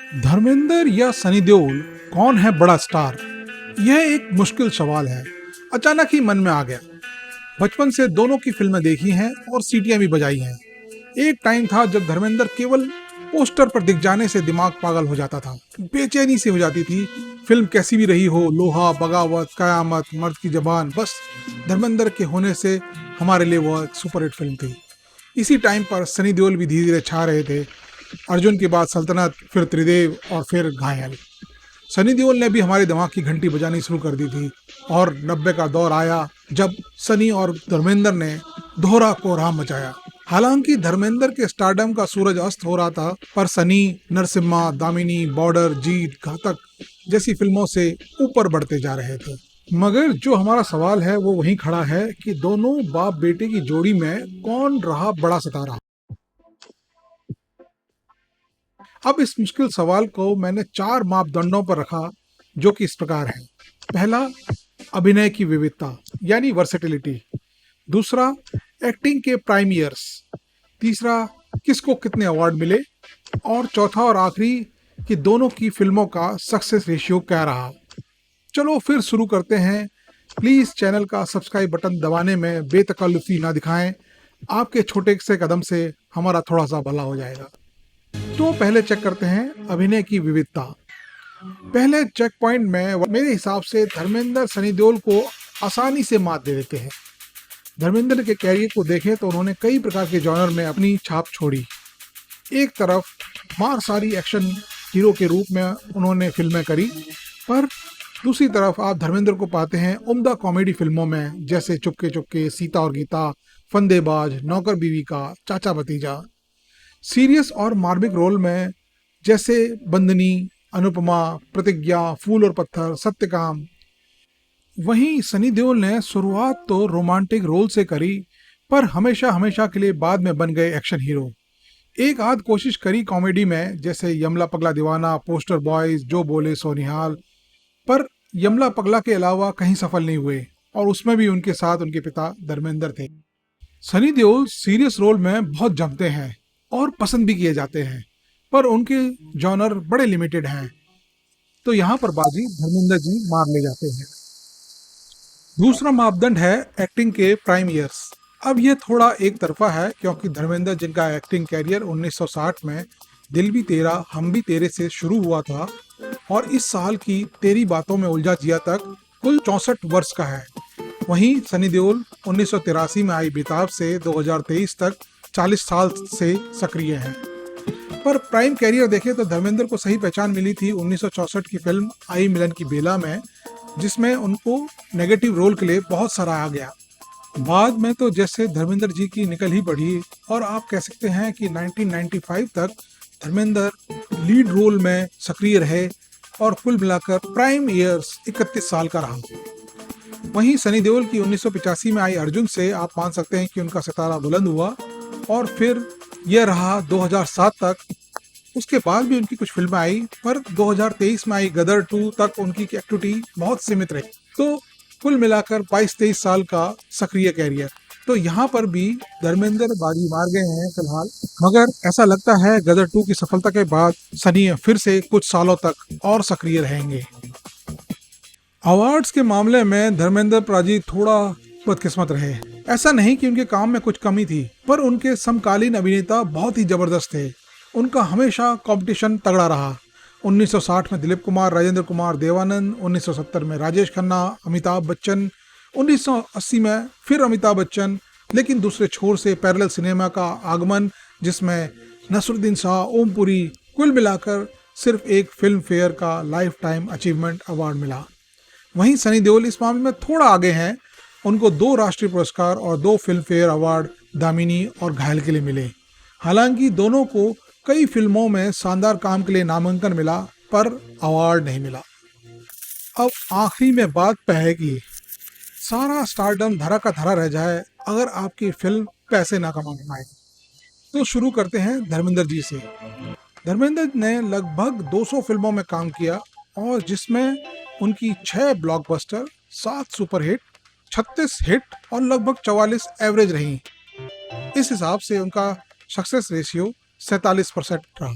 धर्मेंद्र या सनी देओल, कौन है बड़ा स्टार? यह एक मुश्किल सवाल है। अचानक ही मन में आ गया। बचपन से दोनों की फिल्में देखी हैं और सीटियां भी बजाई हैं। एक टाइम था जब धर्मेंद्र केवल पोस्टर पर दिख जाने से दिमाग पागल हो जाता था, बेचैनी सी हो जाती थी। फिल्म कैसी भी रही हो, लोहा, बगावत, कयामत, मर्द की जबान, बस धर्मेंद्र के होने से हमारे लिए वह एक सुपरहिट फिल्म थी। इसी टाइम पर सनी देओल भी धीरे धीरे छा रहे थे। अर्जुन के बाद सल्तनत, फिर त्रिदेव और फिर घायल। सनी देओल ने भी हमारे दिमाग की घंटी बजानी शुरू कर दी थी और 90 का दौर आया जब सनी और धर्मेंद्र ने दोहरा कोहराम मचाया। हालांकि धर्मेंद्र के स्टारडम का सूरज अस्त हो रहा था, पर सनी नरसिम्हा, दामिनी, बॉर्डर, जीत, घातक जैसी फिल्मों से ऊपर बढ़ते जा रहे थे। मगर जो हमारा सवाल है वो वहीं खड़ा है कि दोनों बाप बेटे की जोड़ी में कौन रहा बड़ा सितारा। अब इस मुश्किल सवाल को मैंने 4 मापदंडों पर रखा, जो कि इस प्रकार हैं। पहला, अभिनय की विविधता यानी वर्सेटिलिटी। दूसरा, एक्टिंग के प्राइम ईयर्स। तीसरा, किसको कितने अवार्ड मिले। और चौथा और आखिरी, कि दोनों की फिल्मों का सक्सेस रेशियो क्या रहा। चलो फिर शुरू करते हैं। प्लीज़ चैनल का सब्सक्राइब बटन दबाने में बेतकल्लुफी ना दिखाएं। आपके छोटे से कदम से हमारा थोड़ा सा भला हो जाएगा। तो पहले चेक करते हैं अभिनय की विविधता। पहले चेक पॉइंट में मेरे हिसाब से धर्मेंद्र सनी देओल को आसानी से मात दे देते हैं। धर्मेंद्र के कैरियर को देखें तो उन्होंने कई प्रकार के जॉनर में अपनी छाप छोड़ी। एक तरफ मारसारी एक्शन हीरो के रूप में उन्होंने फिल्में करी, पर दूसरी तरफ आप धर्मेंद्र को पाते हैं उम्दा कॉमेडी फिल्मों में, जैसे चुपके चुपके, सीता और गीता, फंदेबाज, नौकर बीवी का, चाचा भतीजा। सीरियस और मार्मिक रोल में जैसे बंदनी, अनुपमा, प्रतिज्ञा, फूल और पत्थर, सत्यकाम। वहीं सनी देओल ने शुरुआत तो रोमांटिक रोल से करी, पर हमेशा हमेशा के लिए बाद में बन गए एक्शन हीरो। एक आध कोशिश करी कॉमेडी में, जैसे यमला पगला दीवाना, पोस्टर बॉयज, जो बोले सो निहाल, पर यमला पगला के अलावा कहीं सफल नहीं हुए और उसमें भी उनके साथ उनके पिता धर्मेंद्र थे। सनी देओल सीरियस रोल में बहुत जमते हैं और पसंद भी किए जाते हैं, पर उनके जॉनर बड़े लिमिटेड हैं, तो यहाँ पर बाजी धर्मेंद्र जी मार ले जाते हैं। दूसरा मापदंड है एक्टिंग के प्राइम ईयर्स। अब ये थोड़ा एक तरफा है, क्योंकि धर्मेंद्र जिनका एक्टिंग कैरियर 1960 में दिल भी तेरा हम भी तेरे से शुरू हुआ था और इस साल की तेरी बातों में उलझा जिया तक कुल 64 वर्ष का है। वहीं सनी देओल 1983 में आई बेताब से 2023 तक 40 साल से सक्रिय हैं। पर प्राइम कैरियर देखें तो धर्मेंद्र को सही पहचान मिली थी 1964 की फिल्म आई मिलन की बेला में, जिसमें उनको नेगेटिव रोल के लिए बहुत सराहा गया। बाद में तो जैसे धर्मेंद्र जी की निकल ही पड़ी और आप कह सकते हैं कि 1995 तक धर्मेंद्र लीड रोल में सक्रिय रहे और कुल मिलाकर प्राइम ईयर्स 31 साल का रहा। वहीं सनी देओल की 1985 में आई अर्जुन से आप मान सकते हैं कि उनका सितारा बुलंद हुआ और फिर यह रहा 2007 तक। उसके बाद भी उनकी कुछ फिल्में आई, पर 2023 में आई गदर 2 तक उनकी एक्टिविटी बहुत सीमित रही। तो कुल मिलाकर 22-23 साल का सक्रिय कैरियर। तो यहाँ पर भी धर्मेंद्र बाजी मार गए हैं फिलहाल, मगर ऐसा लगता है गदर 2 की सफलता के बाद सनी फिर से कुछ सालों तक और सक्रिय रहेंगे। अवार्ड्स के मामले में धर्मेंद्र पाजी थोड़ा बदकिस्मत रहे। ऐसा नहीं कि उनके काम में कुछ कमी थी, पर उनके समकालीन अभिनेता बहुत ही जबरदस्त थे। उनका हमेशा कंपटीशन तगड़ा रहा। 1960 में दिलीप कुमार, राजेंद्र कुमार, देवानंद, 1970 में राजेश खन्ना, अमिताभ बच्चन, 1980 में फिर अमिताभ बच्चन, लेकिन दूसरे छोर से पैरेलल सिनेमा का आगमन, जिसमें नसरुद्दीन शाह, ओम पुरी, कुल मिलाकर सिर्फ एक फिल्म फेयर का लाइफ टाइम अचीवमेंट अवार्ड मिला। वहीं सनी देओल इस मामले में थोड़ा आगे हैं। उनको 2 राष्ट्रीय पुरस्कार और 2 फिल्म फेयर अवार्ड दामिनी और घायल के लिए मिले। हालांकि दोनों को कई फिल्मों में शानदार काम के लिए नामांकन मिला, पर अवार्ड नहीं मिला। अब आखिरी में बात पे है कि सारा स्टारडम धरा का धरा रह जाए अगर आपकी फिल्म पैसे ना कमा पाए। तो शुरू करते हैं धर्मेंद्र जी से। धर्मेंद्र ने लगभग 200 फिल्मों में काम किया और जिसमें उनकी 6 ब्लॉकबस्टर, 7 सुपरहिट, 36 हिट और लगभग 44 एवरेज रही। इस हिसाब से उनका सक्सेस रेशियो 47% रहा।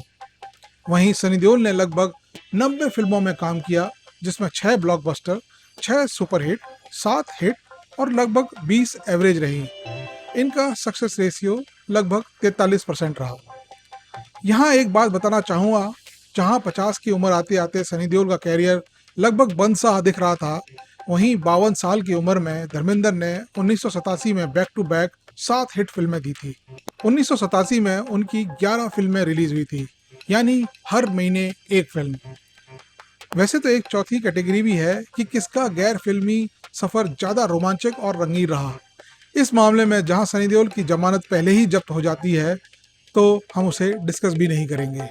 वहीं सनी देओल ने लगभग 90 फिल्मों में काम किया, जिसमें 6 ब्लॉकबस्टर, 6 सुपरहिट, 7 हिट और लगभग 20 एवरेज रही। इनका सक्सेस रेशियो लगभग 43% रहा। यहाँ एक बात बताना चाहूँगा, जहाँ 50 की उम्र आते आते सनी देओल का कैरियर लगभग बंद सा दिख रहा था, वहीं 52 साल की उम्र में धर्मेंद्र ने 1987 में बैक टू बैक 7 हिट फिल्में दी थी। 1987 में उनकी 11 फिल्में रिलीज हुई थी, यानी हर महीने एक फिल्म। वैसे तो एक चौथी कैटेगरी भी है कि किसका गैर फिल्मी सफर ज्यादा रोमांचक और रंगीन रहा। इस मामले में जहां सनी देओल की जमानत पहले ही जब्त हो जाती है, तो हम उसे डिस्कस भी नहीं करेंगे।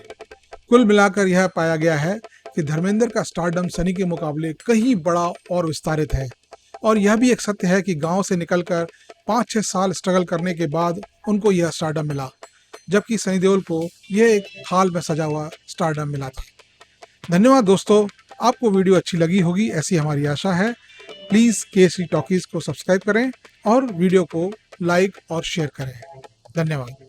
कुल मिलाकर यह पाया गया है कि धर्मेंद्र का स्टारडम सनी के मुकाबले कहीं बड़ा और विस्तारित है। और यह भी एक सत्य है कि गांव से निकलकर 5-6 साल स्ट्रगल करने के बाद उनको यह स्टारडम मिला, जबकि सनी देओल को यह एक थाल में सजा हुआ स्टारडम मिला था। धन्यवाद दोस्तों, आपको वीडियो अच्छी लगी होगी ऐसी हमारी आशा है। प्लीज़ केसरी टॉकीज को सब्सक्राइब करें और वीडियो को लाइक और शेयर करें। धन्यवाद।